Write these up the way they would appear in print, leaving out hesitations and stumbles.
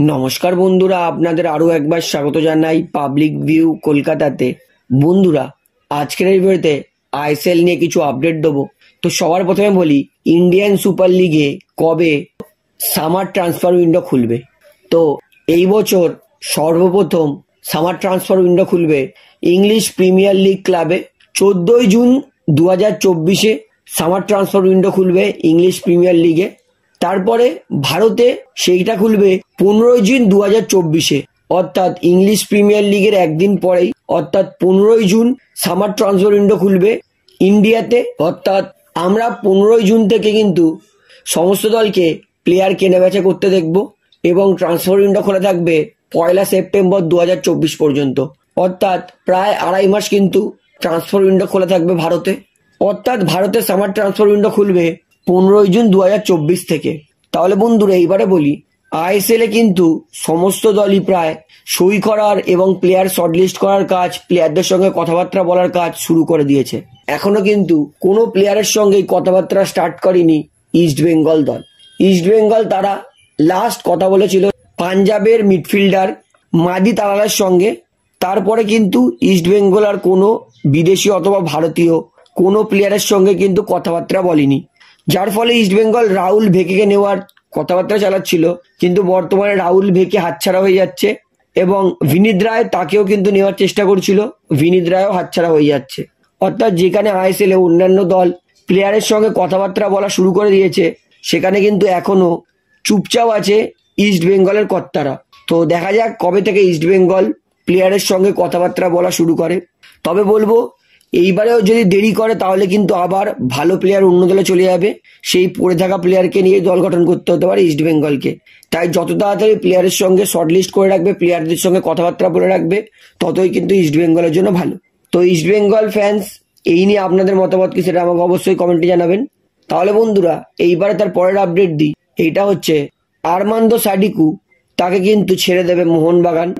নমস্কার বন্ধুরা, আপনাদের আরো একবার স্বাগত জানাই পাবলিক ভিউ কলকাতাতে। বন্ধুরা, আজকের এই ভিডিওতে আইএসএল নিয়ে কিছু আপডেট দেবো। তো সবার প্রথমে বলি, ইন্ডিয়ান সুপার লিগে কবে সামার ট্রান্সফার উইন্ডো খুলবে। তো এই বছর সর্বপ্রথম সামার ট্রান্সফার উইন্ডো খুলবে ইংলিশ প্রিমিয়ার লিগ ক্লাবে। 14ই জুন 2024-এ সামার ট্রান্সফার উইন্ডো খুলবে ইংলিশ প্রিমিয়ার লিগে। তারপরে ভারতে সেইটা খুলবে 15ই জুন 2024-এ, অর্থাৎ ইংলিশ প্রিমিয়ার লিগের একদিন পরেই, অর্থাৎ 15ই জুন সামার ট্রান্সফার উইন্ডো খুলবে ইন্ডিয়াতে। অর্থাৎ আমরা 15ই জুন থেকে কিন্তু সমস্ত দলকে প্লেয়ার কেনাবেচা করতে দেখব এবং ট্রান্সফার উইন্ডো খোলা থাকবে 1 সেপ্টেম্বর 2024 পর্যন্ত। অর্থাৎ প্রায় 2.5 মাস কিন্তু ট্রান্সফার উইন্ডো খোলা থাকবে ভারতে। অর্থাৎ ভারতে সামার ট্রান্সফার উইন্ডো খুলবে 15ই জুন 2024 থেকে। তাহলে বন্ধুরা, এইবারে বলি, আইএসএল এ কিন্তু সমস্ত দলই প্রায় সই করার এবং প্লেয়ার শর্টলিস্ট করার কাজ, প্লেয়ারদের সঙ্গে কথাবার্তা বলার কাজ শুরু করে দিয়েছে। এখনো কিন্তু কোনো প্লেয়ারের সঙ্গেই কথাবার্তা স্টার্ট করেনি ইস্ট বেঙ্গল দল। ইস্ট বেঙ্গল তারা লাস্ট কথা বলেছিল পাঞ্জাবের মিডফিল্ডার মাদি তালালের সঙ্গে। তারপরে কিন্তু ইস্ট বেঙ্গল আর কোনো বিদেশি অথবা ভারতীয় কোনো প্লেয়ারের সঙ্গে কিন্তু কথাবার্তা বলেনি, যার ফলে ইস্ট বেঙ্গল রাহুল ভেকেকে নেওয়ার কথাবার্তা চালাচ্ছিল, কিন্তু বর্তমানে রাহুল ভেকে হাতছাড়া হয়ে যাচ্ছে এবং বিনীত রায় তাকেও কিন্তু নেওয়ার চেষ্টা করছিল, বিনীত রায়ও হাতছাড়া হয়ে যাচ্ছে। অর্থাৎ যেখানে আইএসএল এ অন্যান্য দল প্লেয়ারের সঙ্গে কথাবার্তা বলা শুরু করে দিয়েছে, সেখানে কিন্তু এখনো চুপচাপ আছে ইস্ট বেঙ্গলের কর্তারা। তো দেখা যাক কবে থেকে ইস্ট বেঙ্গল প্লেয়ারের সঙ্গে কথাবার্তা বলা শুরু করে। তবে বলবো, এইবারেও যদি দেরি করে তাহলে কিন্তু আবার ভালো প্লেয়ার অন্য দলে চলে যাবে, সেই পড়ে থাকা প্লেয়ারকে নিয়ে দল গঠন করতে হতে পারে ইস্ট বেঙ্গলকে। তাই যত তাড়াতাড়ি প্লেয়ারের সঙ্গে শর্টলিস্ট করে রাখবে, প্লেয়ারদের সঙ্গে কথাবার্তা বলে রাখবে, ততই কিন্তু ইস্ট বেঙ্গলের জন্য ভালো। তো ইস্ট বেঙ্গল ফ্যান্স, এই নিয়ে আপনাদের মতামত কি সেটা আমাকে অবশ্যই কমেন্টে জানাবেন। তাহলে বন্ধুরা, এইবারে তার পরের আপডেট দিই। এইটা হচ্ছে আরমান্দো সাডিকু, তাকে কিন্তু ছেড়ে দেবে মোহনবাগান।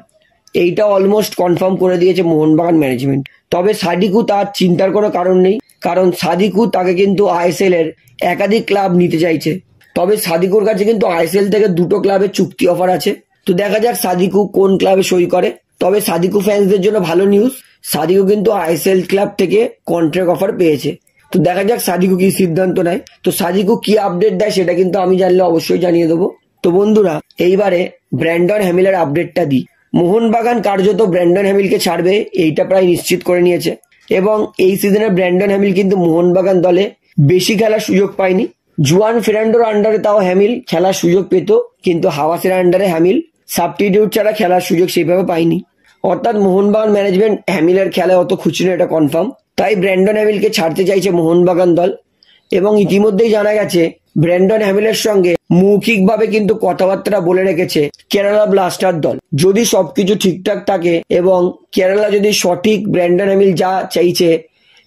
এইটা অলমোস্ট কনফার্ম করে দিয়েছে মোহনবাগান ম্যানেজমেন্ট। তবে সাদিকু তার চিন্তার কোনো কারণ নেই, কারণ সাদিকু তাকে কিন্তু আইএসএল এর একাধিক ক্লাব নিতে চাইছে। তবে সাদিকুর কাছে কিন্তু আইএসএল থেকে 2টো ক্লাবের চুক্তি অফার আছে। তো দেখা যাক সাদিকু কোন ক্লাবে সই করে। তবে সাদিকু ফ্যান্সদের জন্য ভালো নিউজ, সাদিকু কিন্তু আইএসএল ক্লাব থেকে কন্ট্রাক্ট অফার পেয়েছে। তো দেখা যাক সাদিকু কি সিদ্ধান্ত নেয়। তো সাদিকু কি আপডেট দেয় সেটা কিন্তু আমি জানলে অবশ্যই জানিয়ে দেবো। তো বন্ধুরা, এইবারে ব্র্যান্ডন হ্যামিলের আপডেটটা দিই। মোহনবাগান কার্যত ব্র্যান্ডন হ্যামিলকে ছাড়বে, এইটা প্রায় নিশ্চিত করে নিয়েছে। এবং এই সিজনে ব্র্যান্ডন হ্যামিল কিন্তু মোহনবাগান দলে বেশি খেলার সুযোগ পায়নি। জুয়ান ফেরান্ডোর আন্ডারে তাও হ্যামিল খেলার সুযোগ পেত, কিন্তু হাওয়াসের আন্ডারে হ্যামিল সাবস্টিটিউট ছাড়া খেলার সুযোগ সেইভাবে পায়নি। অর্থাৎ মোহনবাগান ম্যানেজমেন্ট হ্যামিলের খেলায় অত খুশি না, এটা কনফার্ম। তাই ব্র্যান্ডন হ্যামিলকে ছাড়তে চাইছে মোহনবাগান দল। এবং ইতিমধ্যেই জানা গেছে ব্র্যান্ডন হ্যামিলের সঙ্গে মৌখিকভাবে কিন্তু কথাবার্তা বলে রেখেছে কেরালা ব্লাস্টার দল। যদি সবকিছু ঠিকঠাক থাকে এবং কেরালা যদি সঠিক ব্র্যান্ডন হ্যামিল যা চাইছে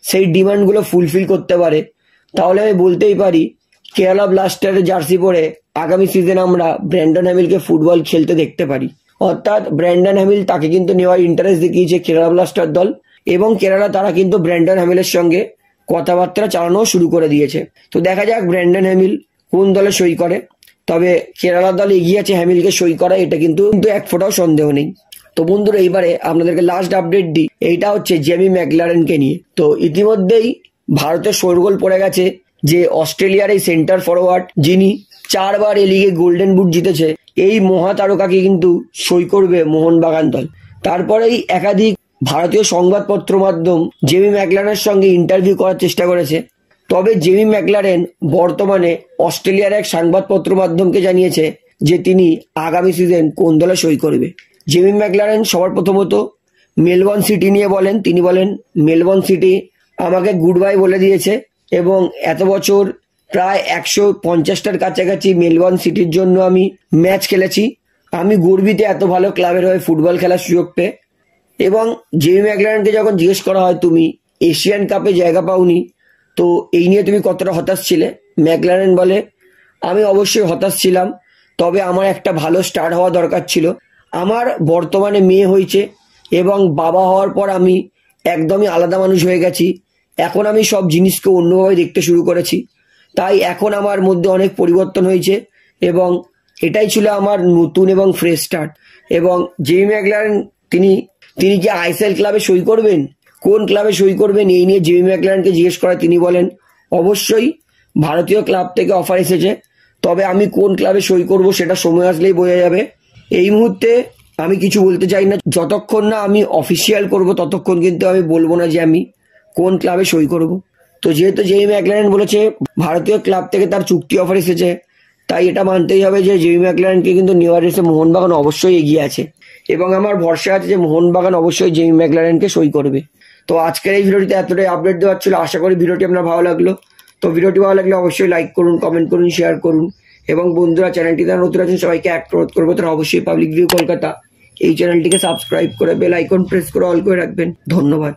সেই ডিমান্ডগুলো ফুলফিল করতে পারে, তাহলে আমি বলতেই পারি কেরালা ব্লাস্টারের জার্সি পরে আগামী সিজনে আমরা ব্র্যান্ডন হ্যামিলকে ফুটবল খেলতে দেখতে পারি। অর্থাৎ ব্র্যান্ডন হ্যামিল তাকে কিন্তু নেওয়ার ইন্টারেস্ট দেখিয়েছে কেরালা ব্লাস্টার দল, এবং কেরালা তারা কিন্তু ব্র্যান্ডন হ্যামিলের সঙ্গে কথাবার্তা চালানো শুরু করে দিয়েছে। তো দেখা যাক ব্র্যান্ডন হ্যামিল কোন দলে সই করে। তবে কেরালা দল এগিয়ে আছে হ্যামিলকে সই করা, এটা কিন্তু এক ফোঁটাও সন্দেহ নেই। তো বন্ধুরা, এইবারে আপনাদেরকে লাস্ট আপডেট দিই। এইটা হচ্ছে জেমি ম্যাকলারেনকে নিয়ে। তো ইতিমধ্যেই ভারতের শোরগোল পড়ে গেছে যে অস্ট্রেলিয়ার এই সেন্টার ফরওয়ার্ড, যিনি 4 বার এই লিগে গোল্ডেন বুট জিতেছে, এই মহাতারকাকে কিন্তু সই করবে মোহনবাগান দল। তারপরেই একাধিক ভারতীয় সংবাদপত্র মাধ্যম জেমি ম্যাকলারেনের সঙ্গে ইন্টারভিউ করার চেষ্টা করেছে। তবে জেমি ম্যাকলারেন বর্তমানে অস্ট্রেলিয়ার এক সংবাদপত্র মাধ্যমকে জানিয়েছে যে তিনি আগামী সিজন কোন দলে সই করবে। জেমি ম্যাকলারেন সবার প্রথমত মেলবোর্ন সিটি নিয়ে বলেন। তিনি বলেন, মেলবোর্ন সিটি আমাকে গুড বাই বলে দিয়েছে এবং এত বছর প্রায় 150টার কাছাকাছি মেলবোর্ন সিটির জন্য আমি ম্যাচ খেলেছি। আমি গর্বিত এত ভালো ক্লাবের হয়ে ফুটবল খেলার সুযোগ পেয়ে। এবং জেমি ম্যাকলারেনকে যখন জিজ্ঞেস করা হয় তুমি এশিয়ান কাপে জায়গা পাওনি, তো এই নিয়ে তুমি কতটা হতাশ ছিলে, ম্যাকলারেন বলে, আমি অবশ্যই হতাশ ছিলাম, তবে আমার একটা ভালো স্টার্ট হওয়া দরকার ছিল। আমার বর্তমানে মেয়ে হয়েছে এবং বাবা হওয়ার পর আমি একদমই আলাদা মানুষ হয়ে গেছি। এখন আমি সব জিনিসকে অন্যভাবে দেখতে শুরু করেছি, তাই এখন আমার মধ্যে অনেক পরিবর্তন হয়েছে এবং এটাই ছিল আমার নতুন এবং ফ্রেশ স্টার্ট। এবং জেমি ম্যাকলারেন তিনি কি আইএসএল ক্লাবে সই করবেন, কোন ক্লাবে সই করবেন, এই নিয়ে জেমি ম্যাকলারেনকে জিজ্ঞেস করা তিনি বলেন অবশ্যই ভারতীয় ক্লাব থেকে অফার এসেছে, তবে আমি কোন ক্লাবে সই করব সেটা সময় আসলেই বোঝা যাবে। এই মুহূর্তে আমি কিছু বলতে চাই না, যতক্ষণ না আমি অফিসিয়াল করব ততক্ষণ কিন্তু আমি বলবো না যে আমি কোন ক্লাবে সই করব। তো যেহেতু জেমি ম্যাকলারেন বলেছে ভারতীয় ক্লাব থেকে তার চুক্তি অফার এসেছে, তাই এটা মানতেই হবে যে জেমি ম্যাকলারেনকে কিন্তু নেওয়ার রেসে মোহনবাগান অবশ্যই এগিয়ে আছে, এবং আমার ভরসা আছে যে মোহনবাগান অবশ্যই জেমি ম্যাকলারেনকে সই করবে। তো আজকের এই ভিডিওটিতে এতটাই আপডেট দেওয়ার ছিল। আশা করি ভিডিওটি আপনার ভালো লাগলো। তো ভিডিওটি ভালো লাগলে অবশ্যই লাইক করুন, কমেন্ট করুন, শেয়ার করুন, এবং বন্ধুরা চ্যানেলটি যারা নতুন আছেন সবাইকে অনুরোধ করবো তারা অবশ্যই পাবলিক ভিউ কলকাতা এই চ্যানেলটিকে সাবস্ক্রাইব করে বেল আইকন প্রেস করে অল করে রাখবেন। ধন্যবাদ।